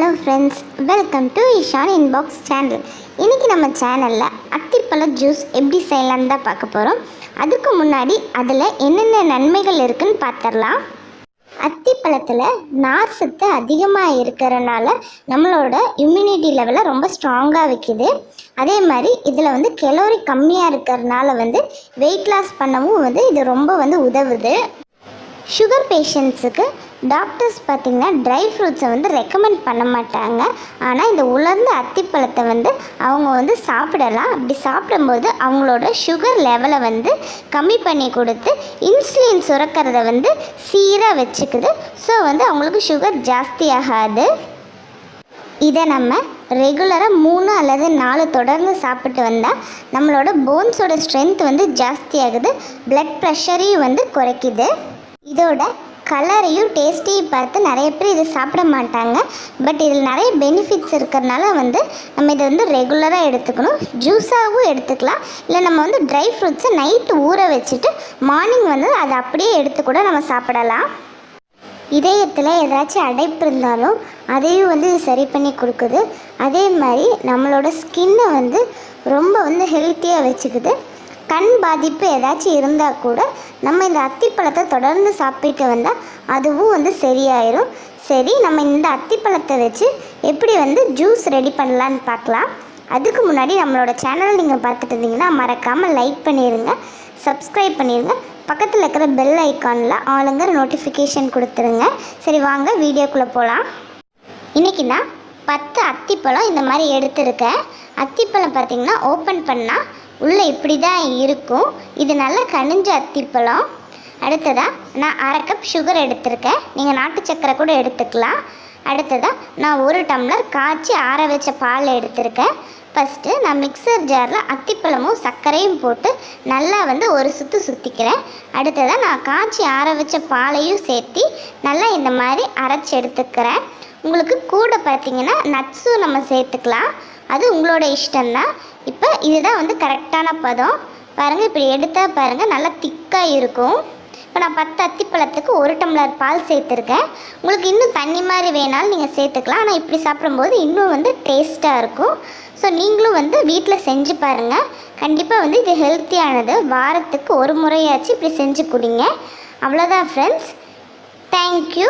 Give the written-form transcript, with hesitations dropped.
Hello friends, welcome to Ishaan Inbox channel. இன்னைக்கு நம்ம சேனல்ல அத்திப்பழ ஜூஸ் எப்படி செய்யலாம்னு தான் பார்க்க போறோம். அதுக்கு முன்னாடி அதில் என்னென்ன நன்மைகள் இருக்குன்னு பார்த்தறலாம். அத்திப்பழத்தில் நார் சத்து அதிகமாக இருக்கிறனால நம்மளோட இம்யூனிட்டி லெவலை ரொம்ப ஸ்ட்ராங்காக வைக்குது. அதே மாதிரி இதில் கெலோரி கம்மியாக இருக்கிறனால வெயிட் லாஸ் பண்ணவும் இது ரொம்ப உதவுது. சுகர் பேஷண்ட்ஸுக்கு டாக்டர்ஸ் பார்த்திங்கன்னா ட்ரை ஃப்ரூட்ஸை ரெக்கமெண்ட் பண்ண மாட்டாங்க. ஆனால் இந்த உலர்ந்த அத்திப்பழத்தை அவங்க சாப்பிடலாம். அப்படி சாப்பிடும்போது அவங்களோட சுகர் லெவலை கம்மி பண்ணி கொடுத்து இன்சுலின் சுரக்கிறத சீராக வச்சுக்குது. ஸோ அவங்களுக்கு சுகர் ஜாஸ்தி ஆகாது. இதை நம்ம ரெகுலராக 3 அல்லது 4 தொடர்ந்து சாப்பிட்டு வந்தால் நம்மளோட போன்ஸோட ஸ்ட்ரென்த் ஜாஸ்தி ஆகுது. பிளட் ப்ரெஷரையும் குறைக்குது. இதோட கலரையும் டேஸ்ட்டையும் பார்த்து நிறைய பேர் இதை சாப்பிட மாட்டாங்க. பட் இதில் நிறைய பெனிஃபிட்ஸ் இருக்கிறதுனால நம்ம இதை ரெகுலராக எடுத்துக்கணும். ஜூஸாகவும் எடுத்துக்கலாம். இல்லை நம்ம ட்ரை ஃப்ரூட்ஸை நைட்டு ஊற வச்சுட்டு மார்னிங் அதை அப்படியே எடுத்து கூட நம்ம சாப்பிடலாம். இதயத்தில் ஏதாச்சும் அடைப்பு இருந்தாலும் அதையும் இது சரி பண்ணி கொடுக்குது. அதே மாதிரி நம்மளோட ஸ்கின்னை ரொம்ப ஹெல்த்தியாக வச்சுக்குது. கண் பாதிப்பு ஏதாச்சும் இருந்தால் கூட நம்ம இந்த அத்திப்பழத்தை தொடர்ந்து சாப்பிட்டு வந்தால் அதுவும் சரியாயிரும். சரி, நம்ம இந்த அத்திப்பழத்தை வச்சு எப்படி ஜூஸ் ரெடி பண்ணலான்னு பார்க்கலாம். அதுக்கு முன்னாடி நம்மளோட சேனல் நீங்கள் பார்த்துட்டு இருந்தீங்கன்னா மறக்காமல் லைக் பண்ணிடுங்க, சப்ஸ்கிரைப் பண்ணிடுங்க. பக்கத்தில் இருக்கிற பெல் ஐக்கானில் ஆளுங்கிற நோட்டிஃபிகேஷன் கொடுத்துருங்க. சரி, வாங்க வீடியோக்குள்ளே போகலாம். இன்றைக்கி நான் 10 அத்திப்பழம் இந்த மாதிரி எடுத்துருக்கேன். அத்திப்பழம் பார்த்திங்கன்னா ஓப்பன் பண்ணால் உள்ளே இப்படி தான் இருக்கும். இது நல்லா கனிஞ்ச அத்திப்பழம். அடுத்ததாக நான் 1/2 கப் சுகர் எடுத்திருக்கேன். நீங்கள் நாட்டு சக்கரை கூட எடுத்துக்கலாம். அடுத்ததாக நான் 1 டம்ளர் காய்ச்சி ஆற வச்ச பால் எடுத்திருக்கேன். ஃபஸ்ட்டு நான் மிக்சர் ஜாரில் அத்திப்பழமும் சர்க்கரையும் போட்டு நல்லா ஒரு சுற்றிக்கிறேன். அடுத்ததாக நான் காய்ச்சி ஆற வச்ச பாலையும் சேர்த்து நல்லா இந்த மாதிரி அரைச்சி எடுத்துக்கிறேன். உங்களுக்கு கூட பார்த்திங்கன்னா நட்ஸும் நம்ம சேர்த்துக்கலாம். அது உங்களோட இஷ்டம்தான். இப்போ இதுதான் கரெக்டான பதம். பாருங்கள், இப்படி எடுத்தால் பாருங்கள் நல்லா திக்காக இருக்கும். இப்போ நான் 10 அத்திப்பழத்துக்கு 1 டம்ளர் பால் சேர்த்துருக்கேன். உங்களுக்கு இன்னும் தண்ணி மாதிரி வேணாலும் நீங்கள் சேர்த்துக்கலாம். ஆனால் இப்படி சாப்பிடும்போது இன்னும் டேஸ்ட்டாக இருக்கும். ஸோ நீங்களும் வீட்டில் செஞ்சு பாருங்கள். கண்டிப்பாக இது ஹெல்த்தியானது. வாரத்துக்கு 1 முறையாச்சும் இப்படி செஞ்சு குடிங்க. அவ்வளோதான் ஃப்ரெண்ட்ஸ். தேங்க்யூ.